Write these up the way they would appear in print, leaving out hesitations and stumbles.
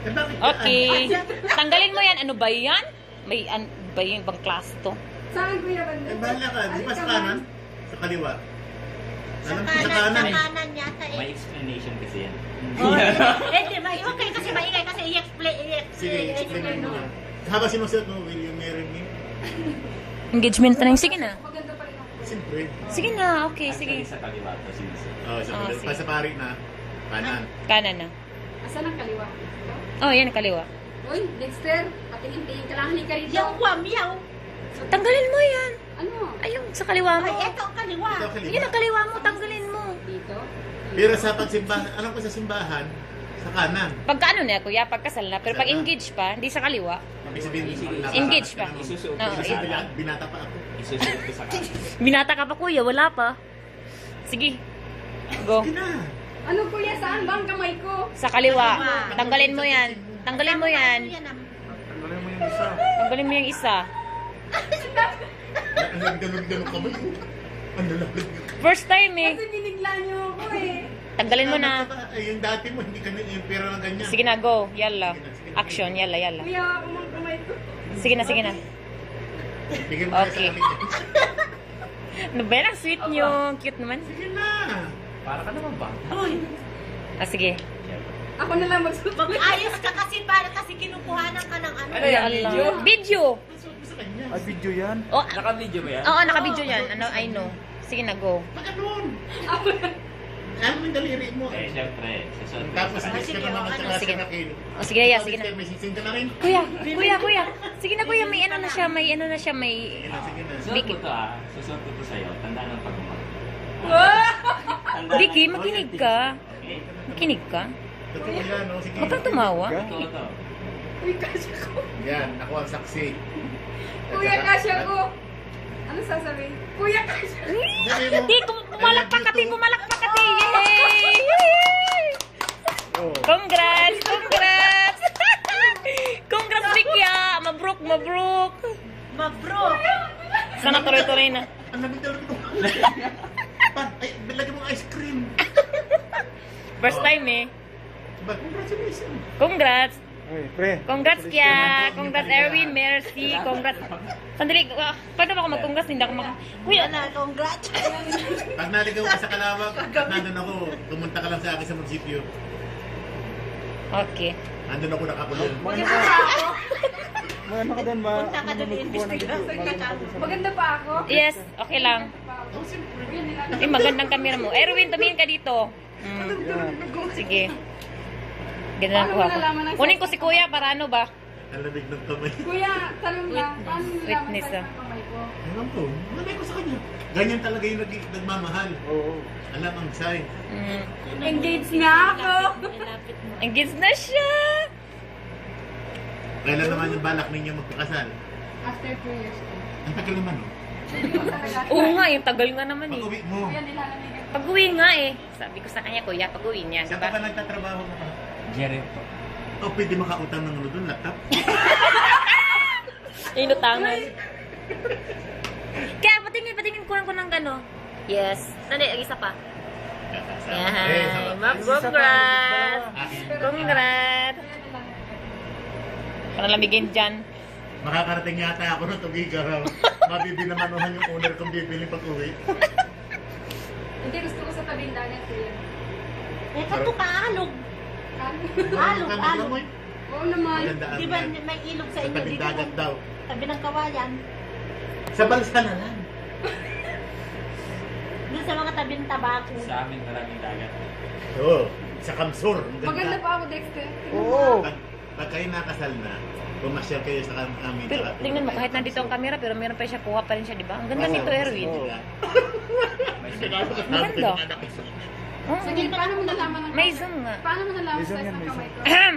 bakit? Okay. Tanggalin mo yan. Ano ba yan? May ba yung ibang klase to? Saan kuya banda? Bahala ka. Di ba sa kanan? Sa kaliwa? Sa Alam ko kanan, eh. sa kanan yata eh. May explanation kasi yan. Hindi, okay kasi maingay kasi i-explain. Sige, explain mo. Habang sinusuot mo, will you marry me? Engagement na lang. Sige na. Maganda pa rin ako. Siyempre. Sige na. Okay, sige. Actually, sa kaliwa to sinusunod. Oh, sa Ah, kaliwa. sige. Pa sa pari na. Kanan. Kanan na. Asan ang kaliwa? Oh, yan. Kaliwa. Uy, Dexter, patingin-tingin ka lang. Halika rito. Yung wamiyaw. Tanggalin mo yan. Ano? Ayun, sa kaliwa mo. Ay, eto ang kaliwa. Ito kaliwa. Yun ang kaliwa mo. Tanggalin mo. Dito? Pero sa pagsimbahan, alam ko sa simbahan, sa kanan. Pagka ano na, kuya, pagkasal na. Pero pag engage pa, hindi sa kaliwa. Ibig sabihin, Engage pa. Isusuot Oo, ko sa kanan. Binata pa ako. Isusuot ko sa kanan. Binata ka pa, kuya. Wala pa. Sige. Go. Sige na. Ano kuya, saan ba ang kamay ko? Sa kaliwa. Tanggalin mo yan. Tanggalin mo yan. Tanggalin mo yung isa. Tanggalin mo yung isa. Ang ganun-ganun ka ba? Ang lalapit. First time eh. Kasi binigla niyo ako eh. Tanggalin mo na. Ay, yung dati mo, hindi ka na yung pera ng ganyan. Sige na, go. Yalla. Action. Yalla, yalla. Kuya, ako ang kamay ko. Sige na, sige na. Bigyan mo Okay. sa akin. Ano ba yan? Ang sweet nyo. Cute naman. Sige na. Para ka naman ba? Ah, sige. Ako na lang magsuot. Ayos ka kasi para kasi kinukuhanan ka ng ano. Ano yan, video? Video. Masuot mo sa kanya. Ay, video yan. Oh, Naka-video ba yan? oo, naka-video yan. Ano, I know. Sige na, go. Baka nun. Alam mo yung daliri mo. Eh, syempre. Susuot ko Tapos, sa kanan. next ka naman at saka Sige. sa nakin. Oh, sige na, sige na. May sising ka na rin. Kuya, kuya, kuya. Sige na, kuya. May ano na siya. May ano na siya. May... Sige na, sige na. Susuot ko to ah. Susuot ko to sa'yo. Tandaan ng pagmamahal. Vicky, makinig ka. Okay? Makinig ka. Totoo yan, no? Sige. Huwag kang tumawa. Ito to. Uy, kasya ko. Yan, ako ang saksi. Kuya, kasya ko. Ano sasabihin? Kuya, kasya ko. Hindi, pumalakpak ka, pumalakpak ka, yay! Yay! Congrats! Congrats! Congrats, Vicky! Mabruk, mabruk! Mabro. Sana tuloy-tuloy na. Ang lamig na rin ko. Ay, lagyan mo ng ice cream. First time eh. But congratulations. Congrats! Ay, pre. Congrats, Kya! Congrats, Erwin! Merci! Congrats! Sandali, paano ba ako mag-congrats? Hindi ako Kuya! Na, congrats. Pag naligaw ka sa Kalawag, nandun ako, pumunta ka lang sa akin sa munisipyo. Okay. Nandun ako nakakulong. May ano ka doon, ma? Punta ka doon i-investigate. Maganda pa ako? Yes, okay lang. Oh, siyempre. Eh, magandang camera mo. Erwin, tumingin ka dito. Sige. Ganda na kuha ko. Kunin ko si Kuya para ano ba? Ang lamig ng kamay. Kuya, tanong lang. Paano nalaman Witness, sa'yo ah. ang kamay ko? Alam ko, malay ko sa kanya. Ganyan talaga yung nagmamahal. Oo. Alam ang sign. Engaged na ako. Nilapit mo. Engaged na siya! Kailan naman yung balak ninyo magpakasal? After 2 years ko. Ang tagal naman, no? Oo nga, yung tagal nga naman eh. Pag-uwi mo. Kuya, nilalamigan. Pag-uwi nga eh. Sabi ko sa kanya, Kuya, pag-uwi niya. Saan Diba? ka ba nagtatrabaho mo pa? Jerry po. O pwede makautang ng ano doon, laptop? Inutangan. Kaya patingin ko ng gano. Yes. Sandali, isa pa. Yan. Congrats! Congrats! Panalamigin dyan. Makakarating yata ako ng Tugiga. Mabibinamanuhan yung owner kong bibili pag-uwi. Hindi, gusto ko sa tabing dagat, kuya. Eh, kato ka, alog. Alog, Ang alog. amoy. Oo naman. Maganda ang Di ba yan. may ilog sa Sa inyo tabing dito? dagat daw. Tabi ng kawayan. Sa balsa na lang. Doon sa mga tabi ng tabako. Sa amin maraming dagat. Oo. Sa Kamsur. Ang Maganda ganda. pa ako, Dexter. Oo. Pag kayo nakasal na, pumasyal kayo sa amin. Pero tingnan mo, kahit nandito ang camera, pero meron pa siya, kuha pa rin siya, di ba? Ang ganda nito, Erwin. May Maganda. Oo. Sige, paano mo nalaman ang May zoom nga. Paano mo nalaman May zoom size yan, ng may kamay ko? Ahem!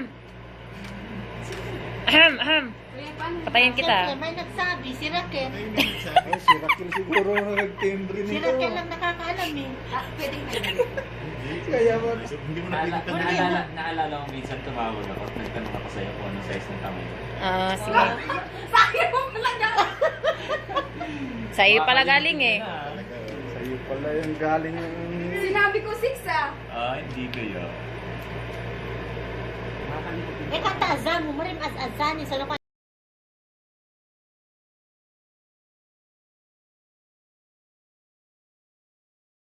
Ahem, ahem. Kuya, paano? Patayin kita. Siyempre, may nagsabi, si Raquel. Ay, si Raquel siguro na nag-timbre Si nito. Raquel lang nakakaalam eh. Ah, pwedeng Kaya ba? Hindi mo napilitan. Naalala ko minsan tumawag ako. Nagtanong ako sa'yo kung anong size ng kamay ko. Ah, sige. Sayang mo pala na. Sa iyo pala galing eh. Sa'yo pala yung galing yung... Sinabi ko 6 ah. Ah, hindi ko yun. Eh, kanta Azamu, marim as-azani sa lokal.